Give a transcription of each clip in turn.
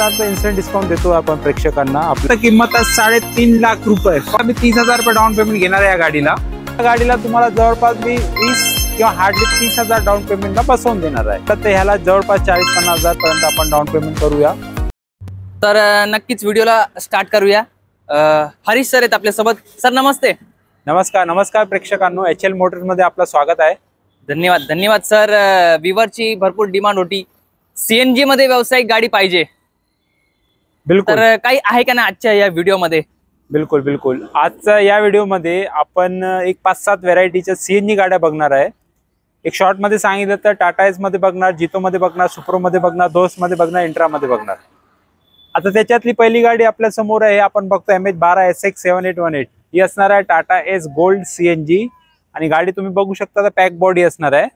पर्यंत instant discount देतो आपण प्रेक्षकांना। आपली किंमत आहे 3.5 लाख रुपये। आम्ही 30,000 रुपये डाऊन पेमेंट घेणार आहे या गाडीला। या गाडीला तुम्हाला जवळपास मी 20 किंवा हार्डली 30,000 डाऊन पेमेंटला बसवून देणार आहे। तर ह्याला जवळपास 40-50 हजार पर्यंत आपण डाऊन पेमेंट करूया। तर नक्कीच व्हिडिओला स्टार्ट करूया। हरीश सर आहेत आपल्या सोबत। सर नमस्ते। नमस्कार प्रेक्षकांनो, HL मोटर्स मध्ये आपलं स्वागत आहे। धन्यवाद सर। विवरची भरपूर डिमांड होती, CNG मध्ये व्यावसायिक गाडी पाहिजे। बिलकुल। तर काही आहे का ना आजच्या या व्हिडिओ मध्ये? बिलकुल आजच्या या व्हिडिओ मध्ये आपण एक 5-7 व्हरायटीच्या CNG गाड्या बघणार आहे। एक शॉर्ट मध्ये सांगितलं तर टाटा एस मध्ये बघणार, जितो मध्ये बघणार, सुप्रो मध्ये बघणार, दोस्त मध्ये बघणार, इंट्रा मध्ये बघणार। आता त्याच्यातली पहिली गाडी आपल्या समोर आहे, आपण बघतो MH12 SX 7818। ही असणार आहे टाटा एस गोल्ड CNG आणि गाडी तुम्ही बघू शकता तर पॅक बॉडी असणार आहे।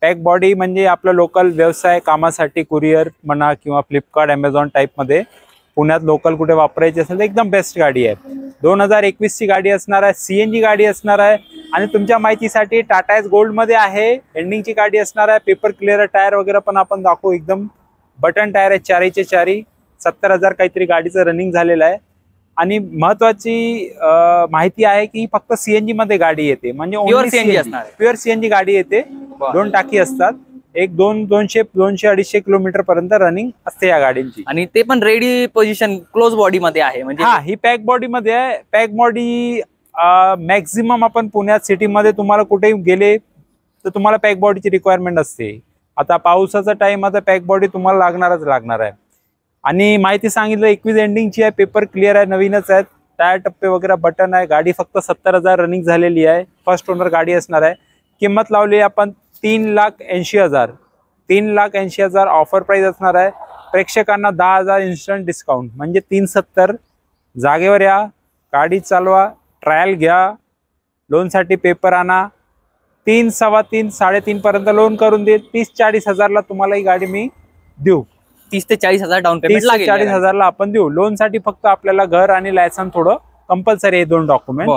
पॅक बॉडी म्हणजे आपलं लोकल व्यवसाय कामासाठी कुरिअर म्हणा किंवा फ्लिपकार्ट अमेझॉन टाइप मध्ये पुण्यात लोकल कुठे वापरायची असेल तर एकदम बेस्ट गाडी आहे। 2021 ची गाडी असणार आहे, CNG गाडी असणार आहे आणि तुमच्या माहितीसाठी टाटा एस गोल्ड मध्ये आहे। एंडिंगची गाडी असणार आहे, पेपर क्लिअर टायर वगैरे पण आपण दाखवू। एकदम बटन टायर आहे, चारीचे चारी। 70,000 काहीतरी गाडीचं रनिंग झालेलं आहे आणि महत्वाची माहिती आहे की फक्त CNG मध्ये गाडी येते, म्हणजे प्युअर CNG असणार आहे। प्युअर CNG गाडी येते। 2 टाकी असतात, एक 200-250 किलोमीटर पर्यंत रनिंग असते या गाडींची आणि ते पण रेडी पोझिशन क्लोज बॉडी मध्ये आहे। म्हणजे ही पॅक बॉडी मध्ये आहे। पॅक बॉडी मॅक्झिमम आपण पुण्यात सिटी मध्ये तुम्हाला कुठे गेले तर तुम्हाला पॅक बॉडीची रिक्वायरमेंट असते। आता पावसाचा टाइम, आता पॅक बॉडी तुम्हाला लागणार आहे। आणि माहिती सांगितलं 21 एंडिंगची आहे, पेपर क्लिअर आहे, नवीनच आहेत, टायर टप्पे वगैरे बटन आहे। गाडी फक्त 70,000 रनिंग झालेली आहे, फर्स्ट ओनर गाडी असणार आहे। किंमत लावली आपण 3,80,000। 3,80,000 ऑफर प्राइस असणार आहे। प्रेक्षकांना 10,000 इन्स्टंट डिस्काउंट म्हणजे 370। जागेवर या, गाडी चालवा, ट्रायल घ्या, लोनसाठी पेपर आणा। 3, 3.25, 3.5 पर्यंत लोन करून दे। 30-40 हजारला तुम्हाला ही गाडी मी देऊ। 30 ते 40 हजार डाऊन पेमेंट लागेल। 40 हजारला आपण देऊ। लोन साठी फक्त आपल्याला घर आणि लायसन थोडं कंपल्सरी आहे, 2 डॉक्युमेंट।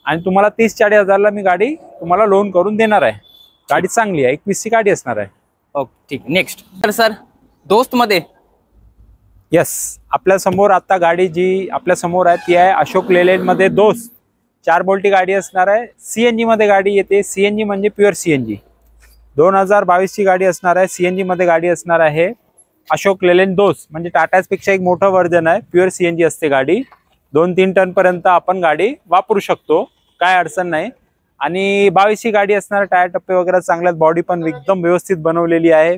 आणि तुम्हाला 30-40 हजारला मी गाडी तुम्हाला लोन करून देणार आहे। गाडी चांगली आहे, 21 ची गाडी असणार आहे। ओके ठीक। नेक्स्ट तर सर दोस्त मध्ये यस, आपल्या समोर आता गाडी जी आपल्या समोर आहे ती आहे अशोक लेलँड मध्ये दोस्त 4 बोल्टी गाडी असणार आहे। CNG मध्ये गाडी येते। CNG म्हणजे प्युअर CNG। 2022 ची गाडी असणार आहे, CNG मध्ये गाडी असणार आहे। अशोक लेलँड दोस्त म्हणजे टाटास पेक्षा एक मोठं वर्जन आहे, प्युअर CNG असते गाडी। 2-3 टन पर्यंत आपण गाडी वापरू शकतो, काय अडचण नाही। आणि 22 ची गाडी असणार, टायर टप्पे वगैरे चांगल्यात, बॉडी पण एकदम व्यवस्थित बनवलेली आहे।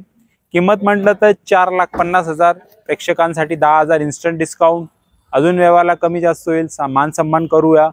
किंमत म्हटलं तर 4,50,000। प्रेक्षकांसाठी 10,000 इन्स्टंट डिस्काउंट, अजून व्यवहारला कमी जास्त होईल, मान सन्मान करूया।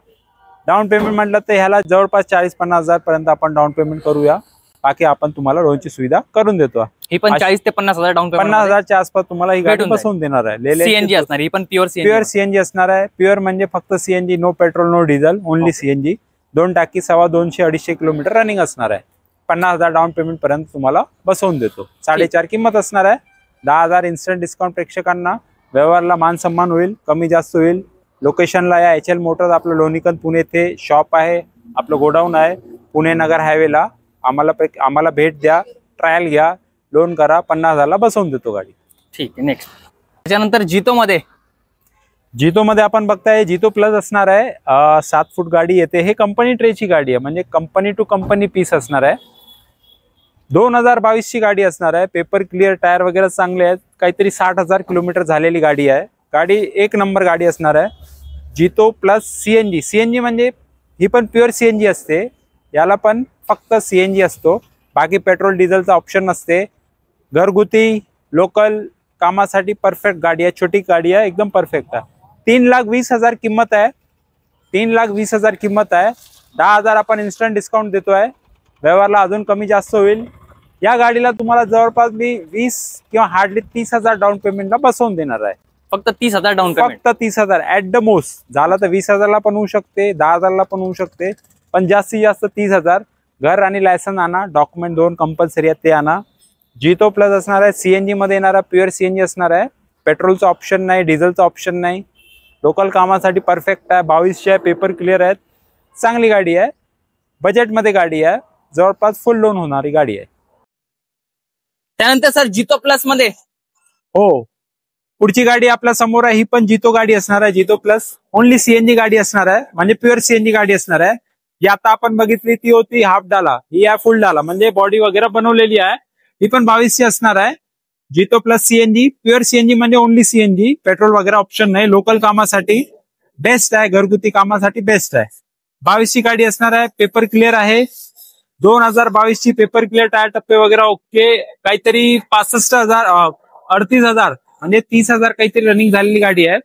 डाऊन पेमेंट म्हटलं तर ह्याला जवळपास 40-50 हजार पर्यंत आपण डाऊन पेमेंट करूया। बाकी आपण तुम्हाला लोनची सुविधा करून देतो। ही पण 40 ते 50 हजार डाऊन पेमेंट, 50,000च्या आसपास तुम्हाला ही गाडी बसवून देणार आहे। CNG असणार, ही पण प्युअर CNG असणार आहे। प्युअर म्हणजे फक्त CNG, no petrol no diesel, only CNG। 2 टाकी, 250-250 किलोमीटर रनिंग असणार आहे। 50,000 डाऊन पेमेंट पर्यंत तुम्हाला बसवून देतो। 4.5 किंमत असणार आहे। 10,000 इन्स्टंट डिस्काउंट। प्रेक्षकांना व्यवहारला मान सन्मान होईल, कमी जास्त होईल। लोकेशनला या, HL मोटर्स आपलं लोणीकंद पुणे येथे शॉप आहे, आपलं गोडाऊन आहे पुणे नगर हायवेला। आम्हाला भेट द्या, ट्रायल घ्या, लोन करा, 50,000ला बसवून देतो गाडी। ठीक आहे। नेक्स्ट त्याच्यानंतर जितो मध्ये आपण बघताय जितो प्लस असणार आहे। 7 फूट गाडी येते। हे कंपनी ट्रेची गाडी आहे, म्हणजे कंपनी टू कंपनी पीस असणार आहे। 2022 ची गाडी असणार आहे। पेपर क्लिअर, टायर वगैरे चांगले आहेत, काहीतरी 60,000 किलोमीटर झालेली गाडी आहे। गाडी एक नंबर गाडी असणार आहे। जितो प्लस CNG म्हणजे ही पण प्युअर CNG असते, याला पण फक्त CNG असतो, बाकी पेट्रोल डिझेलचा ऑप्शन नसते। घरगुती लोकल कामासाठी परफेक्ट गाडी आहे, छोटी गाडी आहे, एकदम परफेक्ट आहे। 3,20,000 किंमत आहे। 3,20,000 किंमत आहे। 10,000 आपण इन्स्टंट डिस्काउंट देतोय, व्यवहारला अजून कमी जास्त होईल। या गाडीला तुम्हाला जवळपास मी 20 किंवा हार्डली 30,000 डाऊन पेमेंटला बसवून देणार आहे। फक्त 30,000 डाऊन पेमेंट, फक्त 30,000 ऍट द मोस्ट। झाला तर 20,000ला पण होऊ शकते, 10,000ला पण होऊ शकते, पण जास्तीत जास्त 30,000। घर आणि लायसन आणा, डॉक्युमेंट 2 कंपल्सरी आहेत ते आणा। जितो प्लस असणार आहे, CNG मध्ये येणारा प्युअर CNG असणार आहे। पेट्रोलचा ऑप्शन नाही, डिझेलचा ऑप्शन नाही, लोकल कामासाठी परफेक्ट आहे। 22 आहे, पेपर क्लिअर आहेत, चांगली गाडी आहे, बजेटमध्ये गाडी आहे, जवळपास फुल लोन होणारी गाडी आहे। त्यानंतर सर जितो प्लस मध्ये हो पुढची गाडी आपल्या समोर आहे, ही पण जितो गाडी असणार आहे. जितो प्लस ओनली सीएनजी गाडी असणार आहे, म्हणजे प्युअर सीएनजी गाडी असणार आहे. जी आता आपण बघितली ती होती हाफ डाला, ही आहे फुल डाला, म्हणजे बॉडी वगैरे बनवलेली आहे. ही पण 2200 असणार आहे. जितो प्लस सीएनजी, प्युअर सीएनजी म्हणजे ओनली सीएनजी, पेट्रोल वगैरे ऑप्शन नाही. लोकल कामासाठी बेस्ट आहे, घरगुती कामासाठी बेस्ट आहे. 2200 गाडी असणार आहे. पेपर क्लिअर आहे. 2022 ची पेपर क्लिअर, टायर टप्पे वगैरे ओके. काहीतरी 65,000 38,000 म्हणजे 30,000 काहीतरी रनिंग झालेली गाडी आहे.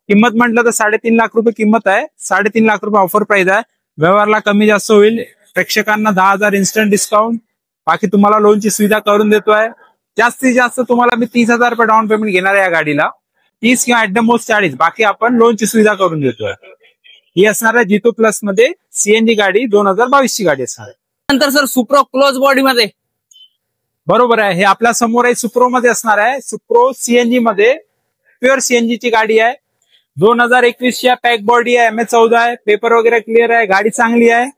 किंमत म्हटलं तर 3.5 लाख रुपये किंमत आहे. 3.5 लाख रुपये ऑफर प्राइस आहे. व्यवहारला कमी जास्त होईल. प्रेक्षकांना 10,000 इन्स्टंट डिस्काउंट. बाकी तुम्हाला लोनची सुविधा करून देतोय. जास्तीत जास्त तुम्हाला मी 30,000 रुपये डाऊन पेमेंट घेणार आहे या गाडीला. 30 किंवा ऍट द मोस्ट 40, बाकी आपण लोनची सुविधा करून देतोय. ही असणार आहे जितो प्लस मध्ये सीएनजी गाडी, 2022 ची गाडी असणार आहे. नंतर सर सुप्रो क्लोज बॉडी मध्ये, बरोबर आहे. हे आपल्या समोर आहे, सुप्रो मध्ये असणार आहे. सुप्रो सीएनजी मध्ये प्युअर सीएनजी ची गाडी आहे. 2021 च्या पॅक बॉडी आहे, MH14 आहे. पेपर वगैरे क्लिअर आहे. गाडी चांगली आहे.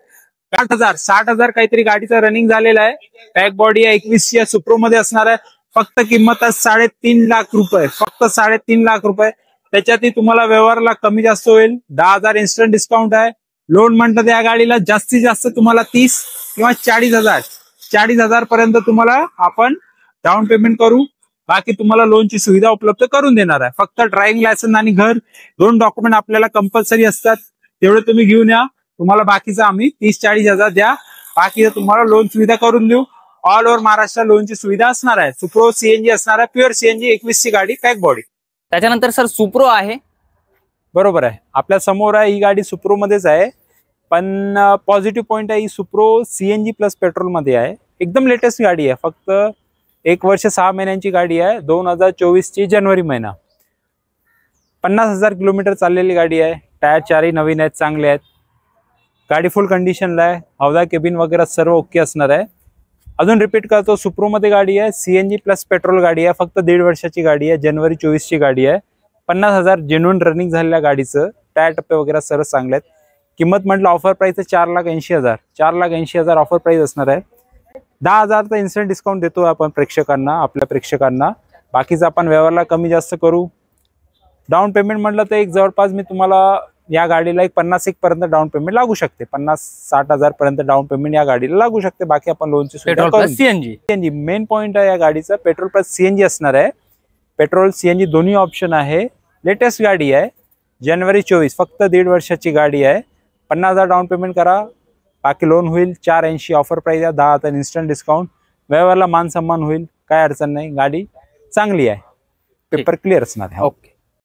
60,000 काहीतरी गाडीचं रनिंग झालेलं आहे. पॅक बॉडी आहे, 21 ची सुप्रो मध्ये असणार आहे. फक्त किंमत आहे 3.5 लाख रुपये, फक्त 3.5 लाख रुपये. त्याच्यातही तुम्हाला व्यवहारला कमी जास्त होईल. 10,000 इन्स्टंट डिस्काउंट आहे. लोन म्हटलं तर या गाडीला जास्तीत जास्त तुम्हाला 30 किंवा 40,000 पर्यंत तुम्हाला आपण डाऊन पेमेंट करू. बाकी तुम्हाला लोनची सुविधा उपलब्ध करून देणार आहे. फक्त ड्रायव्हिंग लायसन्स आणि घर, 2 डॉक्युमेंट आपल्याला कंपल्सरी असतात. तेवढे तुम्ही घेऊन या. तुम्हाला बाकीचं आम्ही 30-40,000 द्या. बाकी तुम्हाला लोन सुविधा करून देऊ. ऑल ओव्हर महाराष्ट्र लोनची सुविधा असणार आहे. सुप्रो सीएनजी असणार आहे, प्युअर सीएनजी, 21 ची गाडी, पॅक बॉडी. त्याच्यानंतर सर सुप्रो आहे. बरोबर आहे. आपल्या समोर आहे, ही गाडी सुप्रो मध्येच आहे. पण पॉझिटिव्ह पॉईंट आहे, ही सुप्रो सीएनजी प्लस पेट्रोल मध्ये आहे. एकदम लेटेस्ट गाडी आहे. फक्त 1 वर्ष 6 महिन्यांची गाडी आहे. 2024 ची जानेवारी महिना. 50,000 किलोमीटर चाललेली गाडी आहे. टायर 4ही नवीन आहेत, चांगले आहेत. गाडी फुल कंडिशनला आहे. हौदा केबिन वगैरे सर्व ओके असणार आहे. अजून रिपीट करतो, सुप्रो मध्ये गाडी आहे, सीएनजी प्लस पेट्रोल गाडी आहे. फक्त 1.5 वर्षाची गाडी आहे. जानेवारी 24 ची गाडी आहे. 50,000 जेन्युइन रनिंग झालेल्या गाडीचं. टायर टप्पे वगैरे सर्व चांगले आहेत. किंमत म्हटलं ऑफर प्राइस 4,80,000. 4,80,000 ऑफर प्राइस असणार आहे. 10,000 तर इन्स्टंट डिस्काउंट देतो आपण प्रेक्षकांना, आपल्या प्रेक्षकांना. बाकीचं आपण व्यवहारला कमी जास्त करू. डाऊन पेमेंट म्हटलं तर एक जवळपास मी तुम्हाला या गाडीला 50,000 पर्यंत डाऊन पेमेंट लागू शकते. 50-60,000 पर्यंत डाऊन पेमेंट या गाडीला लागू शकते. बाकी आपण लोनची सुविधा petrol plus CNG. Main point आहे या गाडीचा, पेट्रोल प्लस सीएनजी असणार आहे. पेट्रोल सीएनजी दोन्ही ऑप्शन आहे. लेटेस्ट गाडी आहे, जानेवारी 24. फक्त 1.5 वर्षाची गाडी आहे. 50,000 डाऊन पेमेंट करा. बाकी लोन होईल. 480 ऑफर प्राइस आहे. 10,000 इन्स्टंट डिस्काउंट. व्यवहारला मान सन्मान होईल, काय अडचण नाही. गाडी चांगली आहे. पेपर क्लिअर असणार आहे. ओके.